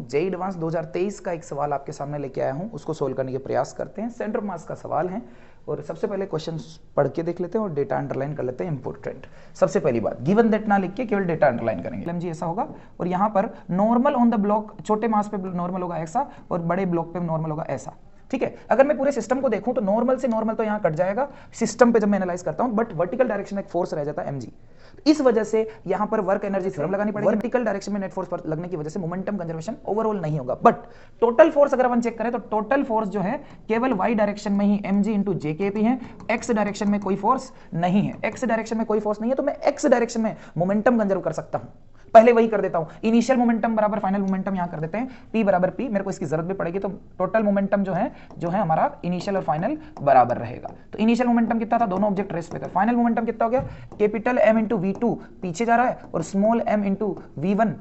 JEE advance 2023 का एक सवाल आपके सामने लेके आया हूं, उसको सोल्व करने के प्रयास करते हैं। सेंटर ऑफ मास का सवाल है और सबसे पहले क्वेश्चन पढ़ के देख लेते हैं और डेटा अंडरलाइन कर लेते हैं। इंपोर्टेंट सबसे पहली बात, गिवन दैट ना लिख के केवल डेटा अंडरलाइन करेंगे। एमजी ऐसा होगा और यहाँ पर नॉर्मल ऑन द ब्लॉक, छोटे मास पे नॉर्मल होगा ऐसा और बड़े ब्लॉक पे नॉर्मल होगा ऐसा। ठीक है, अगर मैं पूरे सिस्टम को देखूं तो नॉर्मल से नॉर्मल तो यहां कट जाएगा सिस्टम पे जब मैं एनालाइज करता हूं, बट वर्टिकल डायरेक्शन में एक फोर्स रह जाता है mg। इस वजह से यहां पर वर्क एनर्जी थ्योरम लगानी पड़ेगी। वर्टिकल डायरेक्शन में नेट फोर्स पर लगने की वजह से मोमेंटम कंजर्वेशन ओवरऑल नहीं होगा, बट टोटल फोर्स अगर अपन चेक करें तो टोटल फोर्स जो है केवल y डायरेक्शन में ही mg इंटू jkp है, x डायरेक्शन में कोई फोर्स नहीं है। x डायरेक्शन में कोई फोर्स नहीं है तो मैं x डायरेक्शन में मोमेंटम कंजर्व कर सकता हूं। पहले वही कर देता हूं, इनिशियल मोमेंटम बराबर फाइनल मोमेंटम यहां कर देते हैं, p बराबर p, मेरे को इसकी जरूरत भी पड़ेगी तो टोटल मोमेंटम जो है हमारा इनिशियल और फाइनल बराबर रहेगा। तो इनिशियल मोमेंटम कितना था, दोनों ऑब्जेक्ट रेस्ट पे थे। फाइनल मोमेंटम कितना हो गया, कैपिटल M इंटू V2 पीछे जा रहा है और small m into V1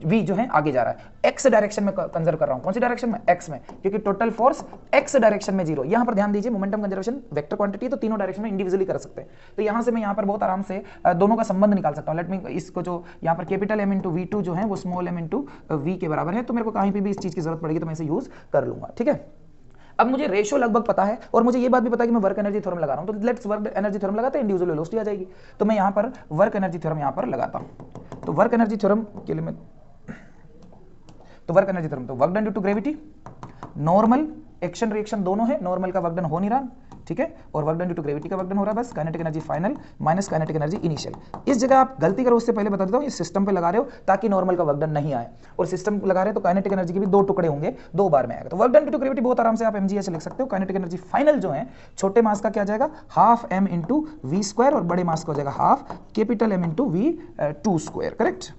v जो है आगे जा रहा है। x डायरेक्शन में कंजर्व कर रहा हूं, कौन सी डायरेक्शन में, x में, क्योंकि टोटल फोर्स x डायरेक्शन में 0। यहां पर ध्यान दीजिए मोमेंटम कंजर्वेशन वेक्टर क्वांटिटी तो तीनों डायरेक्शन में इंडिविजुअली कर सकते हैं। तो यहां से मैं यहां पर बहुत आराम से दोनों का संबंध निकाल सकता हूं। लेट मी, इसको जो यहां पर कैपिटल M इंटू V2 जो है वो स्मॉल m इंटू V के बराबर है, तो मेरे को कहीं पे भी इस चीज की जरूरत पड़ेगी तो मैं इसे यूज कर लूंगा। ठीक है, अब मुझे रेशो लगभग पता है और मुझे ये बात भी पता है कि मैं वर्क एनर्जी थ्योरम लगा रहा हूं, तो लेट्स वर्क एनर्जी थ्योरम लगाते हैं, इंडिविजुअल वेलोसिटी आ जाएगी। तो मैं यहां पर वर्क एनर्जी थ्योरम यहां पर लगाता हूं। तो वर्क एनर्जी थ्योरम के लिए मैं वर्क एनर्जी थ्योरम, तो work done due to gravity, normal action reaction दोनों है, नॉर्मल का वर्क डन हो नहीं रहा, ठीक है, और work done due to gravity का वर्क डन हो रहा है, बस kinetic energy final minus kinetic energy initial. इस जगह आप गलती करो, उससे पहले बता देता हूं, ये सिस्टम पे लगा रहे हो ताकि नॉर्मल का वर्क डन नहीं आए, और सिस्टम लगा रहे हो तो काइनेटिक एनर्जी के भी 2 टुकड़े होंगे, 2 बार में आएगा। तो work done due to gravity बहुत आराम से आप mg ऐसे लिख सकते हो। काइनेटिक एनर्जी फाइनल जो है छोटे मास का क्या जाएगा, half m into V square, और बड़े मास का हो जाएगा half capital M into V2 square. Correct.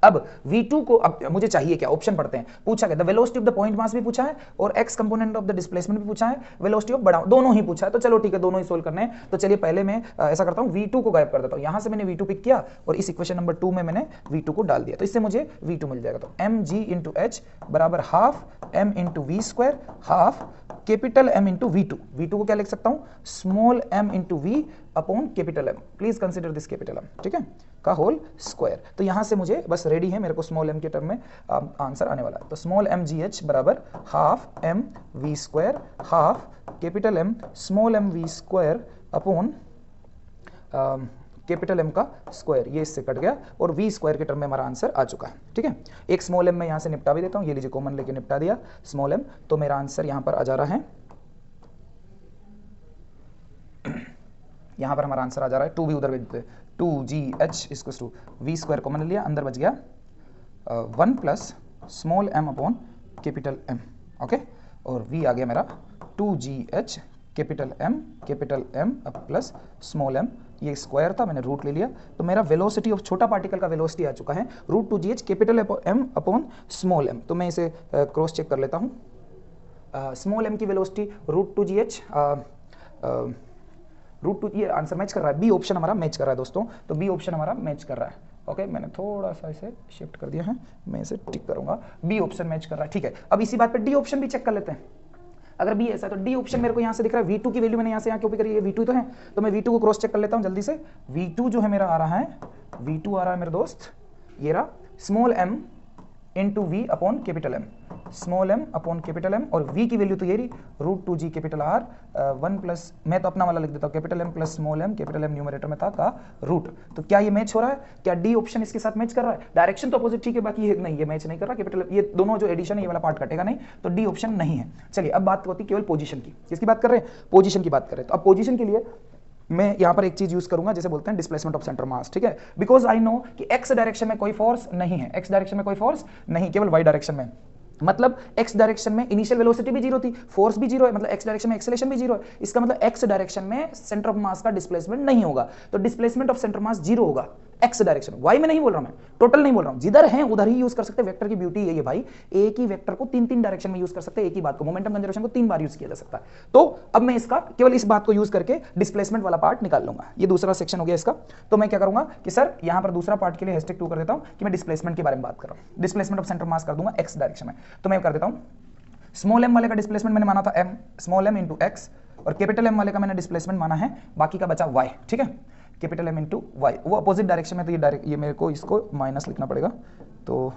अब V2 को अब मुझे चाहिए क्या, ऑप्शन पढ़ते हैं। पूछा क्या, the velocity of the point mass भी पूछा है और x component of the displacement भी पूछा है, वेलोसिटी ऑफ बड़ा, दोनों ही पूछा है। तो चलो ठीक है, दोनों ही सोल्व करने हैं। तो चलिए पहले मैं ऐसा करता हूं, V2 को गायब कर देता हूं। यहां से मैंने V2 पिक किया और इस इक्वेशन नंबर 2 में मैंने V2 को डाल दिया, तो इससे मुझे V2 मिल जाएगा। तो mg इंटू h बराबर half m into V square, half capital M into V2 को क्या लिख सकता हूं, small m into V upon capital M, please consider this capital M, ठीक है, का होल स्क्वायर। तो यहां से मुझे बस रेडी है, मेरे को स्मॉल m के टर्म में आंसर आने वाला है। तो स्मॉल mgh बराबर half m v square, half capital M small m v square upon capital M का स्क्वायर, ये इससे कट गया और v स्क्वायर के टर्म में हमारा आंसर आ चुका है। ठीक है, एक स्मॉल m मैं यहां से निपटा भी देता हूं, ये लीजिए कॉमन लेके निपटा दिया स्मॉल m, तो मेरा आंसर यहां पर आ जा रहा है, यहां पर हमारा आंसर आ जा रहा है 2v उधर भेज देते, 2gh equals to v square common ले लिया, अंदर बच गया 1 plus small m upon capital M, okay, और v आ गया मेरा 2gh capital M plus small m, ये स्क्वायर था, मैंने रूट ले लिया, तो मेरा वेलोसिटी ऑफ छोटा पार्टिकल का वेलोसिटी आ चुका है √2gh capital M upon small m। तो मैं इसे क्रॉस चेक कर लेता हूँ, स्मॉल m की वेलोसिटी √2gh, √2, ये आंसर मैच कर रहा है, बी ऑप्शन हमारा मैच कर रहा है दोस्तों, तो बी ऑप्शन हमारा मैच कर रहा है। ओके, मैंने थोड़ा सा इसे शिफ्ट कर दिया है, मैं इसे टिक करूंगा, बी ऑप्शन मैच कर रहा है। ठीक है, अब इसी बात पे डी ऑप्शन भी चेक कर लेते हैं। अगर बी ऐसा है तो डी ऑप्शन मेरे को यहाँ से दिख रहा है, V2 की वैल्यू मैंने यहाँ से यहाँ कॉपी करी है, V2 तो है, तो मैं V2 को क्रॉस चेक कर लेता हूँ जल्दी से। V2 जो है मेरा आ रहा है, V2 आ रहा है मेरे दोस्त, ये रहा small m into V upon capital M, small m upon capital M, और V की वैल्यू तो ये रही √2g कैपिटल R 1 प्लस, मैं तो अपना वाला लिख देता हूँ, capital M plus small m, capital M numerator में था का रूट। तो क्या ये मैच हो रहा है, क्या डी ऑप्शन इसके साथ मैच कर रहा है, डायरेक्शन तो अपोजिट ठीक है, बाकी ये नहीं, ये मैच नहीं कर रहा, कैपिटल ये दोनों जो एडिशन है ये वाला पार्ट कटेगा नहीं, तो डी ऑप्शन नहीं है। चलिए अब बात होती है केवल पोजीशन की, किसकी बात कर रहे हैं, पोजीशन की बात कर रहे हैं। तो अब पोजीशन के लिए मैं यहां पर एक चीज यूज करूंगा जिसे बोलते हैं डिस्प्लेसमेंट ऑफ सेंटर मास, ठीक है, बिकॉज आई नो कि एक्स डायरेक्शन में कोई फोर्स नहीं है, एक्स डायरेक्शन में कोई फोर्स नहीं, केवल वाई डायरेक्शन में, मतलब एक्स डायरेक्शन में इनिशियल वेलोसिटी भी 0 थी, फोर्स भी 0 है, मतलब एक्स डायरेक्शन में एक्सेलरेशन भी 0 है, इसका मतलब एक्स डायरेक्शन में सेंटर ऑफ मास का डिस्प्लेसमेंट नहीं होगा, तो डिस्प्लेसमेंट ऑफ सेंटर मास 0 होगा एक्स डायरेक्शन। वाई में नहीं बोल रहा हूं, मैं टोटल नहीं बोल रहा हूं, जिधर है उधर ही यूज कर सकते हैं। वेक्टर की ब्यूटी यही है भाई, एक ही वेक्टर को 3 डायरेक्शन में यूज कर सकते हैं, एक ही बात को, मोमेंटम कंजर्वेशन को 3 बार यूज किया जा सकता है। तो अब मैं इसका केवल इस बात को यूज करके डिस्प्लेसमेंट वाला पार्ट निकाल लूंगा, ये दूसरा सेक्शन हो गया इसका। तो मैं क्या करूंगा कि सर यहां पर दूसरा पार्ट के लिए हैशटैग 2 कर देता हूं कि मैं डिस्प्लेसमेंट के बारे में बात कर रहा हूं, डिस्प्लेसमेंट ऑफ सेंटर मास कर दूंगा एक्स डायरेक्शन में। तो मैं कर देता हूं, स्मॉल m वाले का डिस्प्लेसमेंट मैंने माना था m, small m into x, और कैपिटल M वाले का मैंने डिस्प्लेसमेंट माना है, बाकी का बचा y, ठीक है, कैपिटल M इंटू वाई, वो अपोजिट डायरेक्शन में, तो ये मेरे को इसको माइनस लिखना पड़ेगा, तो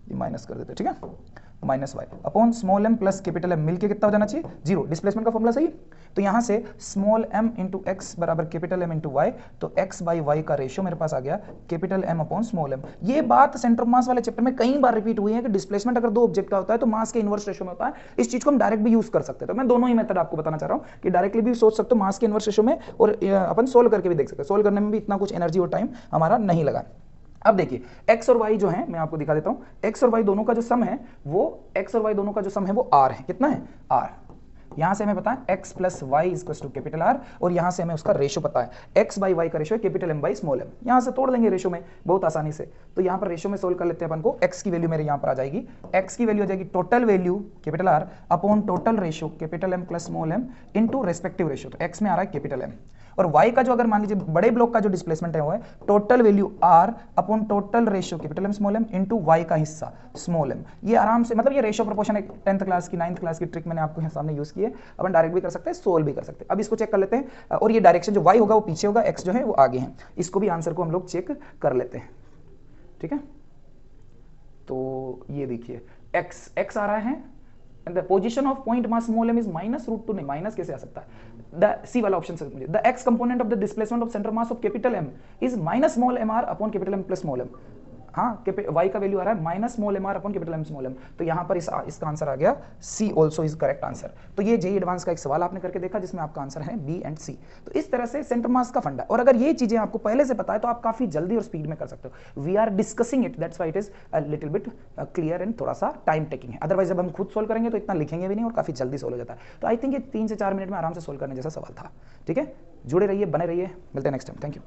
ये माइनस कर देते हैं, ठीक है, minus Y upon small M plus capital M मिलके कितना हो जाना चाहिए, जीरो। डिस्प्लेसमेंट का फॉर्मूला सही, तो यहां से स्मॉल एम इंटू एक्स बराबर कैपिटल एम इंटू वाई, तो एक्स बाई वाई का रेशियो मेरे पास आ गया capital M upon small M. ये बात सेंटर ऑफ मास वाले चैप्टर में कई बार रिपीट हुई है कि डिस्प्लेसमेंट अगर दो ऑब्जेक्ट का होता है तो मास के इनवर्स रेशियो में होता है। इस चीज को हम डायरेक्ट भी यूज कर सकते हैं, तो मैं दोनों ही मेथड आपको बताना चाह रहा हूं कि डायरेक्टली भी सोच सकते हो मास के इनवर्स रेशियो में, और अपन सोल्व करके भी देख सकते हैं। सोल्व करने में भी इतना कुछ एनर्जी और टाइम हमारा नहीं लगा। अब देखिए x और y जो है, मैं आपको दिखा देता हूं, x और y दोनों का जो सम है वो x और y दोनों का जो सम है वो r है। कितना है, r। यहां से हमें पता है x plus Y equal to capital R, और यहां से हमें उसका रेशियो पता है x बाई वाई का रेशियो है capital M by small m। यहां से तोड़ देंगे रेशियो में बहुत आसानी से, तो यहां पर रेशियो में सोल्व कर लेते हैं अपन को। x की वैल्यू मेरे यहां पर आ जाएगी, x की वैल्यू आ जाएगी total value capital R upon total ratio capital M plus small m into respective ratio, तो x में आ रहा है कैपिटल M, और y का जो अगर मान लीजिए बड़े ब्लॉक का जो डिस्प्लेसमेंट है वो है total value r upon total ratio capital M small m into y का हिस्सा स्मॉल m। ये आराम से, मतलब ये रेशियो प्रोपोर्शन एक 10th क्लास की 9th क्लास की ट्रिक मैंने आपको सामने यूज की है। अपन डायरेक्ट भी कर सकते हैं, सोल्व भी कर सकते हैं। अब इसको चेक कर लेते हैं, और ये डायरेक्शन जो y होगा वो पीछे होगा, x जो है वो आगे है। इसको भी आंसर को हम लोग चेक कर लेते हैं, ठीक है। तो ये देखिए x आ रहा है, and the position of point mass small m is minus root 2, नहीं माइनस कैसे आ सकता है, the C वाला ऑप्शन से मुझे, the x component of the displacement of center mass of capital M is minus small mr upon capital M plus small m। हाँ, y का value आ रहा है minus small M R upon capital M small M, तो यहाँ पर इसका answer आ गया C also is correct answer. तो ये जेईई एडवांस का एक सवाल आपने करके देखा जिसमें आपका आंसर है बी एंड सी। तो इस तरह से सेंटर मास का फंडा, और अगर ये चीजें आपको पहले से पता है तो आप काफी जल्दी और स्पीड में कर सकते हो। We are discussing it, that's why it is a little bit clear and थोड़ा सा टाइम टेकिंग है। अदरवाइज जब हम खुद सोल्व करेंगे तो इतना लिखेंगे भी नहीं और काफी जल्दी सोल्व हो जाता है। तो आई थिंक ये 3 से 4 मिनट में आराम से सोल्व करने जैसा सवाल था, ठीक है। जुड़े रहिए, बने रहिए, मिलते हैं नेक्स्ट टाइम। Thank you.